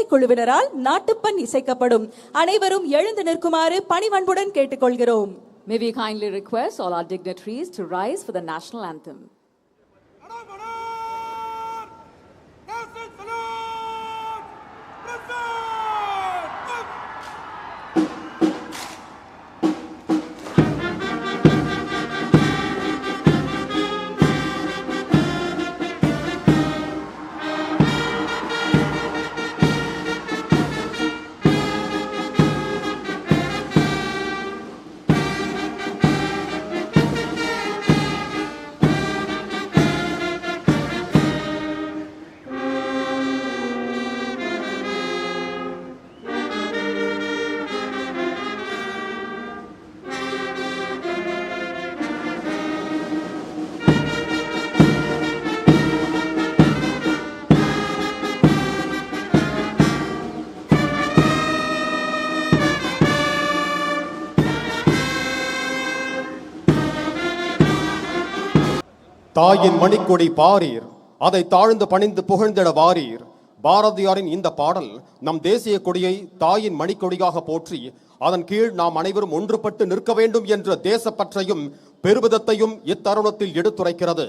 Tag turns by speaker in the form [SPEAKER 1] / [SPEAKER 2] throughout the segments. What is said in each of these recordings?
[SPEAKER 1] இசைக்குழுவினரால் நாட்டுப்பண் இசைக்கப்படும். அனைவரும் எழுந்து நிற்குமாறு பணிவன்புடன் கேட்டுக்கொள்கிறோம்.
[SPEAKER 2] May we kindly request all our dignitaries to rise for the national anthem.
[SPEAKER 3] தாயின் மணிக்கொடி பாரீர், அதை தாழ்ந்து பணிந்து புகழ்ந்திட வாரீர். பாரதியாரின் இந்த பாடல் நம் தேசிய கொடியை தாயின் மணிக்கொடியாக போற்றி அதன் கீழ் நாம் அனைவரும் ஒன்றுபட்டு நிற்க வேண்டும் என்ற தேசப்பற்றையும் பெருமிதத்தையும் இத்தருணத்தில் எடுத்துரைக்கிறது.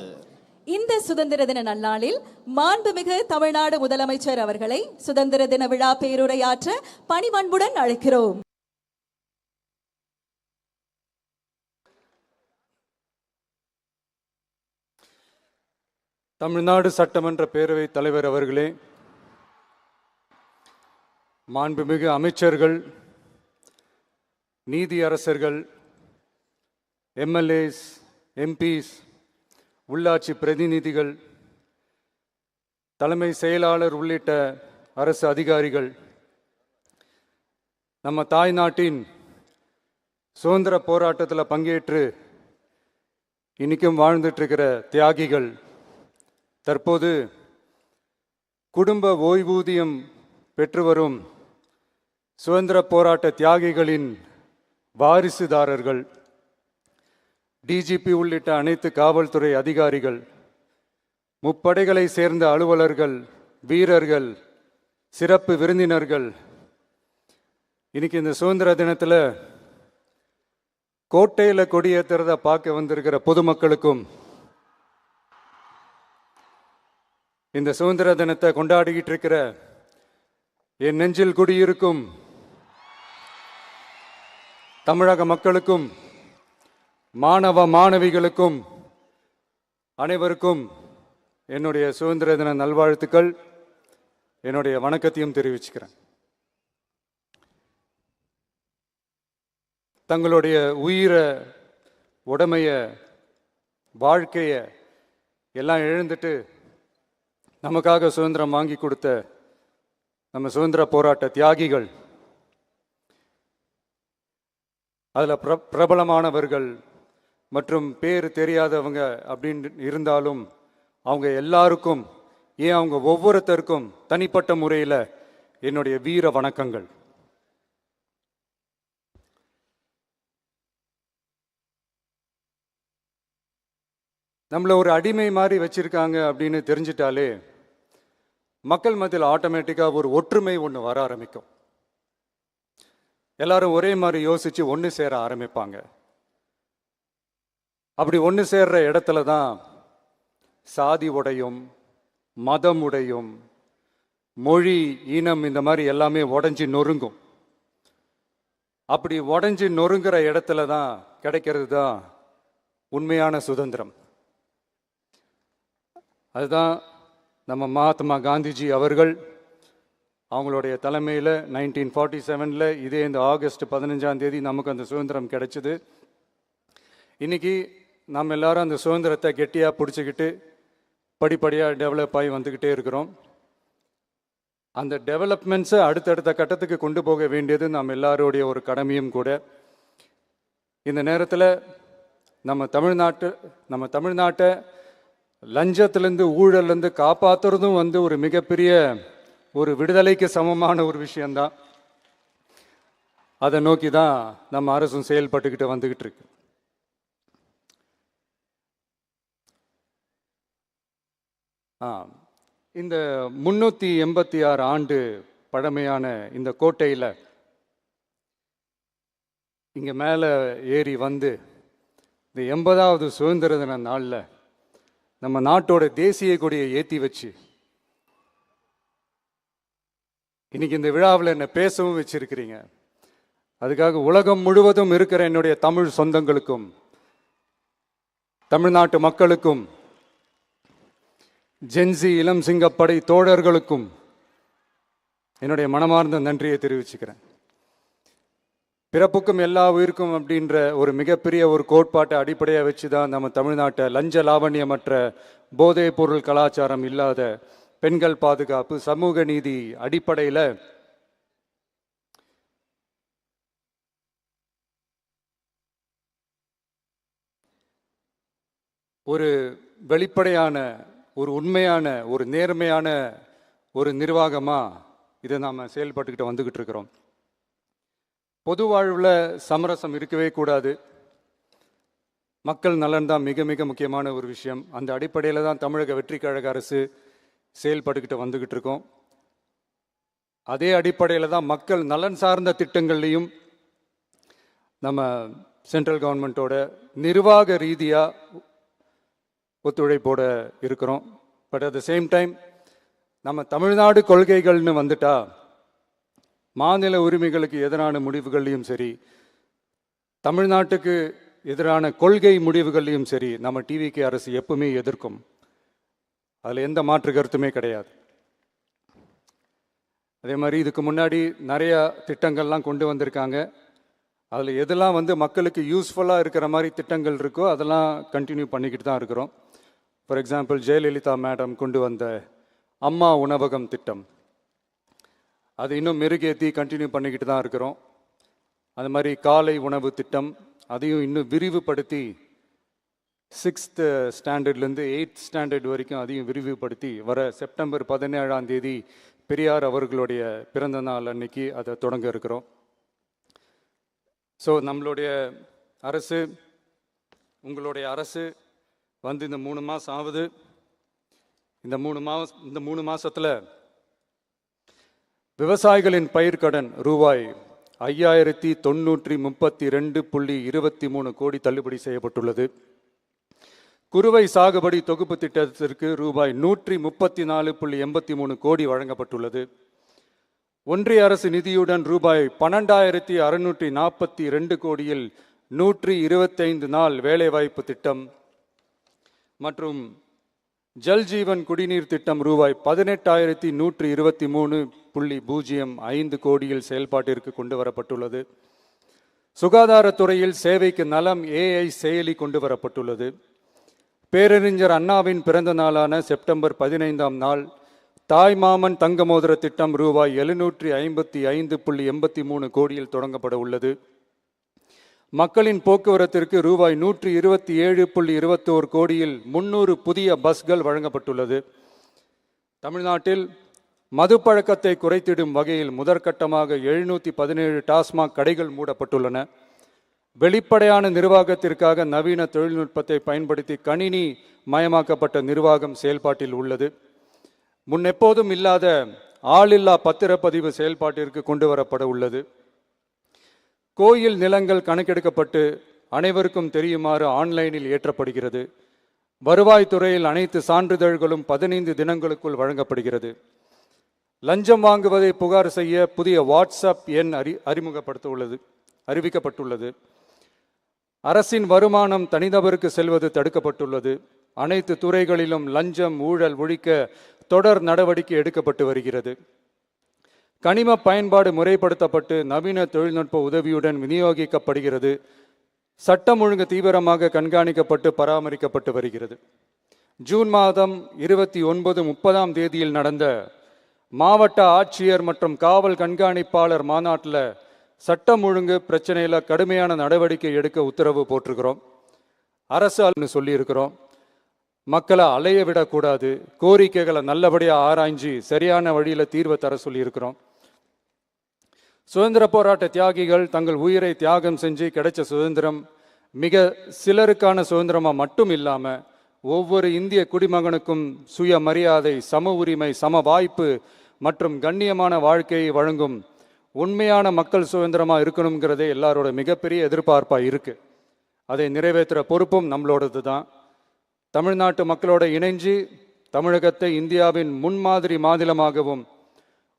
[SPEAKER 1] இந்த சுதந்திர தின நன்னாளில் மாண்புமிகு தமிழ்நாடு முதலமைச்சர் அவர்களை சுதந்திர தின விழா பேருரையாற்ற பணிவன்புடன் அழைக்கிறோம்.
[SPEAKER 4] தமிழ்நாடு சட்டமன்ற பேரவைத் தலைவர் அவர்களே, மாண்புமிகு அமைச்சர்கள், நீதியரசர்கள், எம்எல்ஏஸ், எம்பிஸ், உள்ளாட்சி பிரதிநிதிகள், தலைமை செயலாளர் உள்ளிட்ட அரசு அதிகாரிகள், நம்ம தாய்நாட்டின் சுதந்திர போராட்டத்தில் பங்கேற்று இன்னைக்கும் வாழ்ந்துட்டு இருக்கிற தியாகிகள், தற்போது குடும்ப ஓய்வூதியம் பெற்று வரும் சுதந்திர போராட்ட தியாகிகளின் வாரிசுதாரர்கள், டிஜிபி உள்ளிட்ட அனைத்து காவல்துறை அதிகாரிகள், முப்படைகளை சேர்ந்த அலுவலர்கள், வீரர்கள், சிறப்பு விருந்தினர்கள், இன்னைக்கு இந்த சுதந்திர தினத்தில் கோட்டையில் கொடியேற்றுறத பார்க்க வந்திருக்கிற பொதுமக்களுக்கும், இந்த சுதந்திர தினத்தை கொண்டாடிக்கிட்டு இருக்கிற என் நெஞ்சில் குடியிருக்கும் தமிழக மக்களுக்கும், மாணவ மாணவிகளுக்கும் அனைவருக்கும் என்னுடைய சுதந்திர தின நல்வாழ்த்துக்கள், என்னுடைய வணக்கத்தையும் தெரிவிச்சுக்கிறேன். தங்களுடைய உயிரை, உடமைய, வாழ்க்கைய எல்லாம் இழந்துட்டு நமக்காக சுதந்திரம் வாங்கி கொடுத்த நம்ம சுதந்திர போராட்ட தியாகிகள், அதில் பிரபலமானவர்கள் மற்றும் பேர் தெரியாதவங்க அப்படின்னு இருந்தாலும் அவங்க எல்லாருக்கும், ஏன் அவங்க ஒவ்வொருத்தருக்கும் தனிப்பட்ட முறையில் என்னுடைய வீர வணக்கங்கள். நம்மளை ஒரு அடிமை மாதிரி வச்சிருக்காங்க அப்படின்னு தெரிஞ்சிட்டாலே மக்கள் மத்தியில் ஆட்டோமேட்டிக்காக ஒரு ஒற்றுமை ஒன்று வர ஆரம்பிக்கும். எல்லாரும் ஒரே மாதிரி யோசிச்சு ஒன்று சேர ஆரம்பிப்பாங்க. அப்படி ஒன்று சேர்ற இடத்துல தான் சாதி உடையும், மதம் உடையும், மொழி, இனம் இந்த மாதிரி எல்லாமே உடஞ்சி நொறுங்கும். அப்படி உடஞ்சி நொறுங்குற இடத்துல தான் கிடைக்கிறது தான் உண்மையான சுதந்திரம். அதுதான் நம்ம மகாத்மா காந்திஜி அவர்கள் அவங்களுடைய தலைமையில் 1947 இதே இந்த ஆகஸ்ட் 15 நமக்கு அந்த சுதந்திரம் கிடைச்சிது. இன்னைக்கு நம்ம எல்லாரும் அந்த சுதந்திரத்தை கெட்டியாக பிடிச்சிக்கிட்டு படிப்படியாக டெவலப் ஆகி வந்துக்கிட்டே இருக்கிறோம். அந்த டெவலப்மெண்ட்ஸை அடுத்தடுத்த கட்டத்துக்கு கொண்டு போக வேண்டியது நம்ம எல்லாருடைய ஒரு கடமையும் கூட. இந்த நேரத்தில் நம்ம தமிழ்நாட்டை லஞ்சத்திலேருந்து, ஊழல்லேருந்து காப்பாற்றுறதும் ஒரு மிகப்பெரிய ஒரு விடுதலைக்கு சமமான ஒரு விஷயந்தான். அதை நோக்கி தான் நம்ம அரசும் செயல்பட்டுக்கிட்டு வந்துக்கிட்டு இருக்கு. இந்த 386 ஆண்டு பழமையான இந்த கோட்டையில் இங்கே மேலே ஏறி வந்து இந்த 80வது சுதந்திர தின நாளில் நம்ம நாட்டோட தேசிய கொடியை ஏற்றி வச்சு இன்னைக்கு இந்த விழாவில் என்னை பேசவும் வச்சிருக்கிறீங்க. அதுக்காக உலகம் முழுவதும் இருக்கிற என்னுடைய தமிழ் சொந்தங்களுக்கும் தமிழ்நாட்டு மக்களுக்கும் ஜென்சி இளம் சிங்கப்படை தோழர்களுக்கும் என்னுடைய மனமார்ந்த நன்றியை தெரிவிச்சுக்கிறேன். பிறப்புக்கும் எல்லா உயிருக்கும் அப்படின்ற ஒரு மிகப்பெரிய ஒரு கோட்பாட்டை அடிப்படையாக வச்சு தான் நம்ம தமிழ்நாட்டை லஞ்ச லாவண்யமற்ற போதைப் பொருள் கலாச்சாரம் இல்லாத பெண்கள் பாதுகாப்பு சமூக நீதி அடிப்படையில் ஒரு வெளிப்படையான ஒரு உண்மையான ஒரு நேர்மையான ஒரு நிர்வாகமாக இதை நாம் செயல்பட்டுக்கிட்டு வந்துக்கிட்டு இருக்கிறோம். பொது வாழ்வில் சமரசம் இருக்கவே கூடாது. மக்கள் நலன் தான் மிக மிக முக்கியமான ஒரு விஷயம். அந்த அடிப்படையில் தான் தமிழக வெற்றிக் கழக அரசு செயல்பட்டுக்கிட்டு வந்துக்கிட்டு இருக்கோம். அதே அடிப்படையில் தான் மக்கள் நலன் சார்ந்த திட்டங்கள்லையும் நம்ம சென்ட்ரல் கவர்மெண்ட்டோட நிர்வாக ரீதியாக ஒத்துழைப்போட இருக்கிறோம். But at the same time நம்ம தமிழ்நாடு கொள்கைகள்னு வந்துட்டா மாநில உரிமைகளுக்கு எதிரான முடிவுகள்லையும் சரி, தமிழ்நாட்டுக்கு எதிரான கொள்கை முடிவுகள்லையும் சரி நம்ம டிவிகே அரசு எப்பவுமே எதிர்க்கும். அதில் எந்த மாற்று கருத்துமே கிடையாது. அதே மாதிரி இதுக்கு முன்னாடி நிறையா திட்டங்கள்லாம் கொண்டு வந்திருக்காங்க. அதில் எதெல்லாம் மக்களுக்கு யூஸ்ஃபுல்லாக இருக்கிற மாதிரி திட்டங்கள் இருக்கோ அதெல்லாம் கண்டினியூ பண்ணிக்கிட்டு தான் இருக்கிறோம். ஃபார் எக்ஸாம்பிள் ஜெயலலிதா மேடம் கொண்டு வந்த அம்மா உணவகம் திட்டம், அது இன்னும் மெருகேற்றி கண்டினியூ பண்ணிக்கிட்டு தான் இருக்கிறோம். அது மாதிரி காலை உணவு திட்டம், அதையும் இன்னும் விரிவுபடுத்தி 6th ஸ்டாண்டர்ட்லேருந்து 8th ஸ்டாண்டர்ட் வரைக்கும் அதையும் விரிவுபடுத்தி வர செப்டம்பர் 17 பெரியார் அவர்களுடைய பிறந்த நாள் அன்னைக்கு அதை தொடங்க இருக்கிறோம். ஸோ நம்மளுடைய அரசு, உங்களுடைய அரசு இந்த 3 மாதம் ஆகுது. இந்த 3 மாதத்தில் விவசாயிகளின் பயிர்க்கடன் ரூபாய் 5932.23 கோடி தள்ளுபடி செய்யப்பட்டுள்ளது. குறுவை சாகுபடி தொகுப்பு திட்டத்திற்கு ரூபாய் 134.83 கோடி வழங்கப்பட்டுள்ளது. ஒன்றிய அரசு நிதியுடன் ரூபாய் 12,642 கோடியில் 125 நாள் வேலைவாய்ப்பு திட்டம் மற்றும் ஜல் ஜீவன் குடிநீர் திட்டம் ரூபாய் 18,123.05 கோடியில் செயல்பாட்டிற்கு கொண்டு வரப்பட்டுள்ளது. சுகாதாரத்துறையில் சேவைக்கு நலம் AI செயலி கொண்டு வரப்பட்டுள்ளது. பேரறிஞர் அண்ணாவின் பிறந்த நாளான செப்டம்பர் 15 தாய்மாமன் தங்க மோதிர திட்டம் ரூபாய் 755.83 கோடியில் தொடங்கப்பட உள்ளது. மக்களின் போக்குவரத்திற்கு ரூபாய் 127.21 கோடியில் 300 புதிய பஸ்கள் வழங்கப்பட்டுள்ளது. தமிழ்நாட்டில் மது பழக்கத்தை குறைத்திடும் வகையில் முதற்கட்டமாக 717 டாஸ்மாக் கடைகள் மூடப்பட்டுள்ளன. வெளிப்படையான நிர்வாகத்திற்காக நவீன தொழில்நுட்பத்தை பயன்படுத்தி கணினி மயமாக்கப்பட்ட நிர்வாகம் செயல்பாட்டில் உள்ளது. முன்னெப்போதும் இல்லாத ஆளில்லா பத்திரப்பதிவு செயல்பாட்டிற்கு கொண்டு வரப்பட உள்ளது. கோயில் நிலங்கள் கணக்கெடுக்கப்பட்டு அனைவருக்கும் தெரியுமாறு ஆன்லைனில் ஏற்றப்படுகிறது. வருவாய்த்துறையில் அனைத்து சான்றிதழ்களும் 15 தினங்களுக்குள் வழங்கப்படுகிறது. லஞ்சம் வாங்குவதை புகார் செய்ய புதிய வாட்ஸ்அப் எண் அறிவிக்கப்பட்டுள்ளது. அரசின் வருமானம் தனிநபருக்கு செல்வது தடுக்கப்பட்டுள்ளது. அனைத்து துறைகளிலும் லஞ்சம் ஊழல் ஒழிக்க தொடர் நடவடிக்கை எடுக்கப்பட்டு வருகிறது. கனிம பயன்பாடு முறைப்படுத்தப்பட்டு நவீன தொழில்நுட்ப உதவியுடன் விநியோகிக்கப்படுகிறது. சட்டம் ஒழுங்கு தீவிரமாக கண்காணிக்கப்பட்டு பராமரிக்கப்பட்டு வருகிறது. ஜூன் 29-30 தேதியில் நடந்த மாவட்ட ஆட்சியர் மற்றும் காவல் கண்காணிப்பாளர் மாநாட்டில் சட்டம் ஒழுங்கு பிரச்சனையில் கடுமையான நடவடிக்கை எடுக்க உத்தரவு போட்டிருக்கிறோம். அரசு சொல்லியிருக்கிறோம். மக்களை அலைய விடக்கூடாது, கோரிக்கைகளை நல்லபடியாக ஆராய்ஞ்சு சரியான வழியில் தீர்வை தர சொல்லியிருக்கிறோம். சுதந்திர போராட்ட தியாகிகள் தங்கள் உயிரை தியாகம் செஞ்சு கிடைச்ச சுதந்திரம் மிக சிலருக்கான சுதந்திரமாக மட்டும் இல்லாமல் ஒவ்வொரு இந்திய குடிமகனுக்கும் சுய மரியாதை, சம உரிமை, சம வாய்ப்பு, மற்றும் கண்ணியமான வாழ்க்கையை வழங்கும் உண்மையான மக்கள் சுதந்திரமாக இருக்கணுங்கிறதே எல்லாரோட மிகப்பெரிய எதிர்பார்ப்பாக இருக்குது. அதை நிறைவேற்றுற பொறுப்பும் நம்மளோடது தான். தமிழ்நாட்டு மக்களோட இணைஞ்சு தமிழகத்தை இந்தியாவின் முன்மாதிரி மாநிலமாகவும்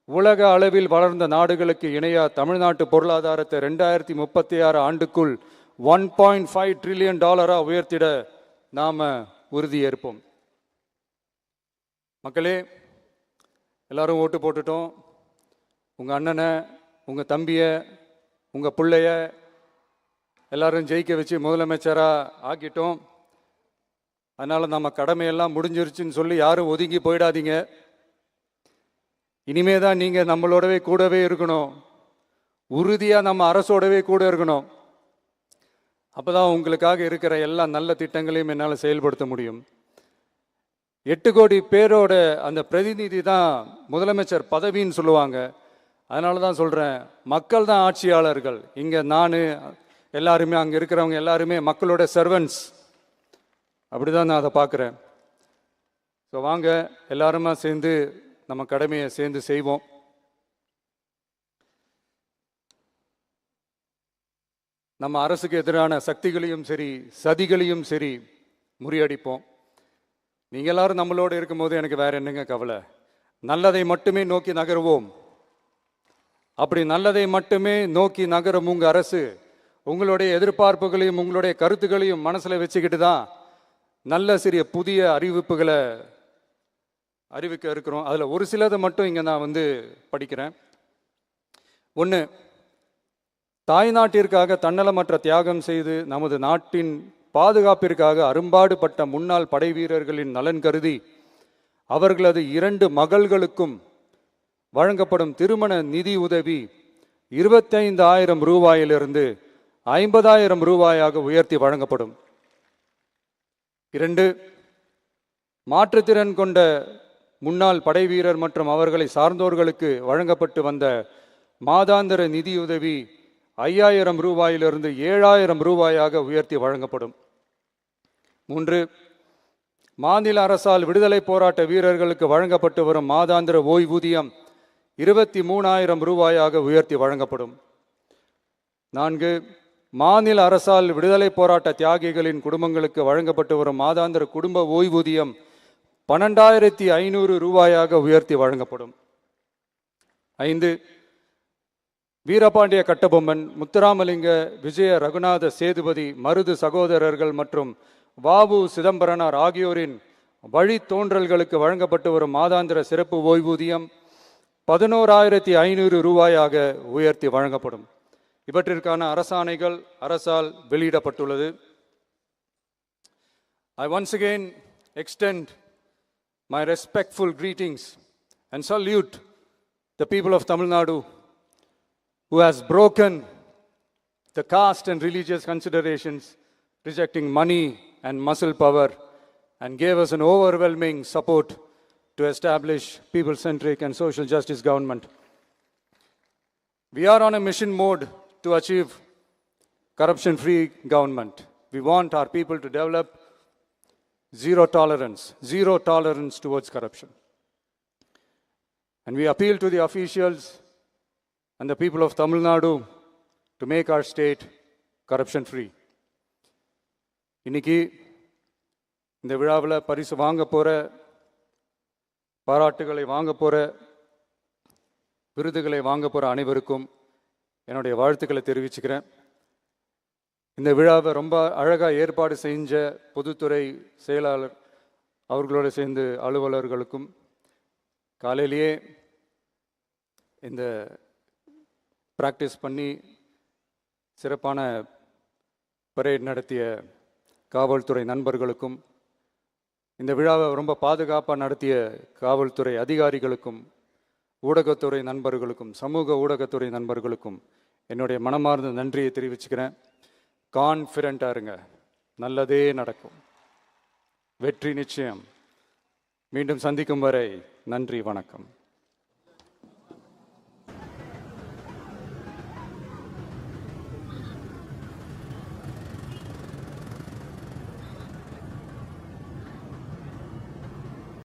[SPEAKER 4] உலக அளவில் வளர்ந்த நாடுகளுக்கு இணையா தமிழ்நாட்டு பொருளாதாரத்தை 2036 ஆண்டுக்குள் $1.5 trillion உயர்த்திட நாம உறுதியேற்போம். மக்களே, எல்லாரும் ஓட்டு போட்டுட்டோம். உங்க அண்ணனை, உங்க தம்பிய, உங்க பிள்ளைய எல்லாரும் ஜெயிக்க வச்சு முதலமைச்சராக ஆக்கிட்டோம். அதனால நம்ம கடமையெல்லாம் முடிஞ்சிருச்சுன்னு சொல்லி யாரும் ஒதுங்கி போயிடாதீங்க. இனிமே தான் நீங்கள் நம்மளோடவே கூடவே இருக்கணும். உறுதியாக நம்ம அரசோடவே கூட இருக்கணும். அப்போ தான் உங்களுக்காக இருக்கிற எல்லா நல்ல திட்டங்களையும் என்னால் செயல்படுத்த முடியும். 8 கோடி பேரோட அந்த பிரதிநிதி தான் முதலமைச்சர் பதவின்னு சொல்லுவாங்க. அதனால தான் சொல்கிறேன், மக்கள் தான் ஆட்சியாளர்கள். இங்கே நான் எல்லாருமே, அங்கே இருக்கிறவங்க எல்லாருமே மக்களோட சர்வன்ட்ஸ். அப்படி தான் நான் அதை பார்க்குறேன். ஸோ வாங்க எல்லாருமா சேர்ந்து நம்ம கடமையை சேர்ந்து செய்வோம். நம்ம அரசுக்கு எதிரான சக்திகளையும் சரி சதிகளையும் சரி முறியடிப்போம். நீங்கள் எல்லாரும் நம்மளோடு இருக்கும்போது எனக்கு வேற என்னங்க கவலை? நல்லதை மட்டுமே நோக்கி நகருவோம். அப்படி நல்லதை மட்டுமே நோக்கி நகரும் உங்கள் அரசு உங்களுடைய எதிர்பார்ப்புகளையும் உங்களுடைய கருத்துக்களையும் மனசில் வச்சுக்கிட்டு தான் நல்ல சிறிய புதிய அறிவிப்புகளை அறிவிக்க இருக்கிறோம். அதில் ஒரு சிலதை மட்டும் இங்கே நான் படிக்கிறேன். 1, தாய்நாட்டிற்காக தன்னலமற்ற தியாகம் செய்து நமது நாட்டின் பாதுகாப்பிற்காக அரும்பாடுபட்ட முன்னாள் படை வீரர்களின் நலன் கருதி அவர்களது 2 மகள்களுக்கும் வழங்கப்படும் திருமண நிதி உதவி 25,000 ரூபாயிலிருந்து 50,000 ரூபாயாக உயர்த்தி வழங்கப்படும். 2, மாற்றுத்திறன் கொண்ட முன்னாள் படை வீரர் மற்றும் அவர்களை சார்ந்தோர்களுக்கு வழங்கப்பட்டு வந்த மாதாந்திர நிதியுதவி 5,000 ரூபாயிலிருந்து 7,000 ரூபாயாக உயர்த்தி வழங்கப்படும். 3, மாநில அரசால் விடுதலை போராட்ட வீரர்களுக்கு வழங்கப்பட்டு வரும் மாதாந்திர ஓய்வூதியம் 23,000 ரூபாயாக உயர்த்தி வழங்கப்படும். 4, மாநில அரசால் விடுதலை போராட்ட தியாகிகளின் குடும்பங்களுக்கு வழங்கப்பட்டு வரும் மாதாந்திர குடும்ப ஓய்வூதியம் 12,500 ரூபாயாக உயர்த்தி வழங்கப்படும். 5, வீரபாண்டிய கட்டபொம்மன், முத்துராமலிங்க, விஜய ரகுநாத சேதுபதி, மருது சகோதரர்கள் மற்றும் வாவு சிதம்பரனார் ஆகியோரின் வழித்தோன்றல்களுக்கு வழங்கப்பட்டு வரும் மாதாந்திர சிறப்பு ஓய்வூதியம் 11,500 ரூபாயாக உயர்த்தி வழங்கப்படும். இவற்றிற்கான அரசாணைகள் அரசால் வெளியிடப்பட்டுள்ளது. I once again extend my respectful greetings and salute the people of Tamil Nadu who has broken the caste and religious considerations, rejecting money and muscle power, and gave us an overwhelming support to establish people-centric and social justice government. We are on a mission mode to achieve corruption-free government. We want our people to develop zero tolerance towards corruption. And we appeal to the officials and the people of Tamil Nadu to make our state corruption-free. இன்னைக்கு இந்த விழாவில் பரிசு வாங்க போகிற, பாராட்டுகளை வாங்க போகிற, விருதுகளை வாங்க போகிற அனைவருக்கும் என்னுடைய வாழ்த்துக்களை தெரிவிச்சுக்கிறேன். இந்த விழாவை ரொம்ப அழகாக ஏற்பாடு செஞ்ச பொதுத்துறை செயலாளர் அவர்களோடு சேர்ந்து அலுவலர்களுக்கும், காலையிலேயே இந்த ப்ராக்டிஸ் பண்ணி சிறப்பான பரேட் நடத்திய காவல்துறை நண்பர்களுக்கும், இந்த விழாவை ரொம்ப பாதுகாப்பாக நடத்திய காவல்துறை அதிகாரிகளுக்கும், ஊடகத்துறை நண்பர்களுக்கும், சமூக ஊடகத்துறை நண்பர்களுக்கும் என்னுடைய மனமார்ந்த நன்றியை தெரிவிச்சுக்கிறேன். கான்ஃபிடென்ட்டாக இருங்க, நல்லதே நடக்கும், வெற்றி நிச்சயம். மீண்டும் சந்திக்கும் வரை நன்றி, வணக்கம்.